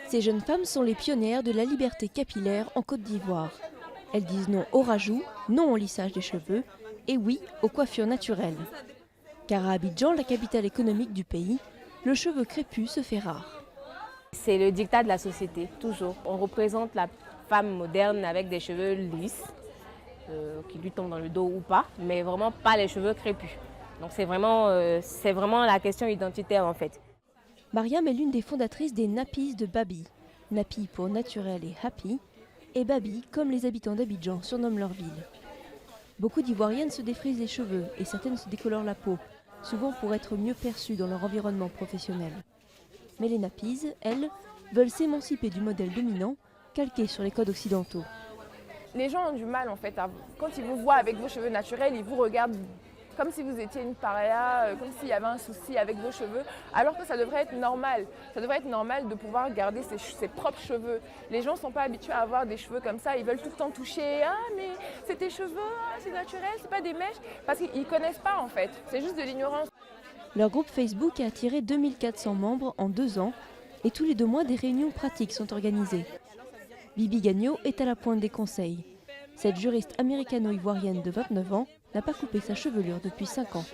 Ces jeunes femmes sont les pionnières de la liberté capillaire en Côte d'Ivoire. Elles disent non au rajout, non au lissage des cheveux et oui aux coiffures naturelles. Car à Abidjan, la capitale économique du pays, le cheveu crépus se fait rare. C'est le diktat de la société, toujours. On représente la femme moderne avec des cheveux lisses, qui lui tombent dans le dos ou pas, mais vraiment pas les cheveux crépus. Donc c'est vraiment la question identitaire en fait. Mariam est l'une des fondatrices des Nappies de Babi. Nappy pour naturel et happy, et Babi comme les habitants d'Abidjan surnomment leur ville. Beaucoup d'Ivoiriennes se défrisent les cheveux et certaines se décolorent la peau, souvent pour être mieux perçues dans leur environnement professionnel. Mais les Nappies, elles, veulent s'émanciper du modèle dominant, calqué sur les codes occidentaux. Les gens ont du mal en fait, quand ils vous voient avec vos cheveux naturels, ils vous regardent comme si vous étiez une paria, comme s'il y avait un souci avec vos cheveux, alors que ça devrait être normal. Ça devrait être normal de pouvoir garder ses propres cheveux. Les gens ne sont pas habitués à avoir des cheveux comme ça, ils veulent tout le temps toucher. Ah mais c'est tes cheveux, c'est naturel, c'est pas des mèches, parce qu'ils ne connaissent pas en fait, c'est juste de l'ignorance. Leur groupe Facebook a attiré 2400 membres en 2 ans et tous les 2 mois des réunions pratiques sont organisées. Bibi Gagnon est à la pointe des conseils. Cette juriste américano-ivoirienne de 29 ans n'a pas coupé sa chevelure depuis 5 ans.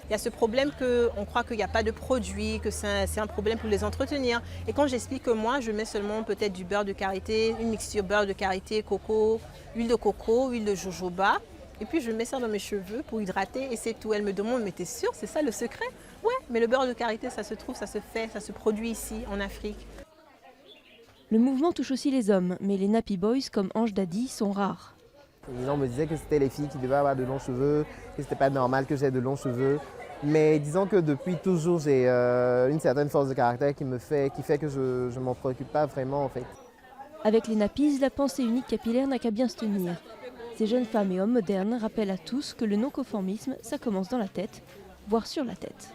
Il y a ce problème qu'on croit qu'il n'y a pas de produit, que c'est un problème pour les entretenir. Et quand j'explique que moi, je mets seulement peut-être du beurre de karité, une mixture beurre de karité, coco, huile de jojoba, et puis je mets ça dans mes cheveux pour hydrater et c'est tout. Elle me demande, mais t'es sûre, c'est ça le secret? Ouais, mais le beurre de karité, ça se trouve, ça se fait, ça se produit ici, en Afrique. Le mouvement touche aussi les hommes, mais les Nappy Boys comme Ange Daddy sont rares. Les gens me disaient que c'était les filles qui devaient avoir de longs cheveux, que c'était pas normal que j'aie de longs cheveux. Mais disons que depuis toujours, j'ai une certaine force de caractère qui fait que je ne m'en préoccupe pas vraiment en fait. Avec les Nappies, la pensée unique capillaire n'a qu'à bien se tenir. Ces jeunes femmes et hommes modernes rappellent à tous que le non-conformisme, ça commence dans la tête, voire sur la tête.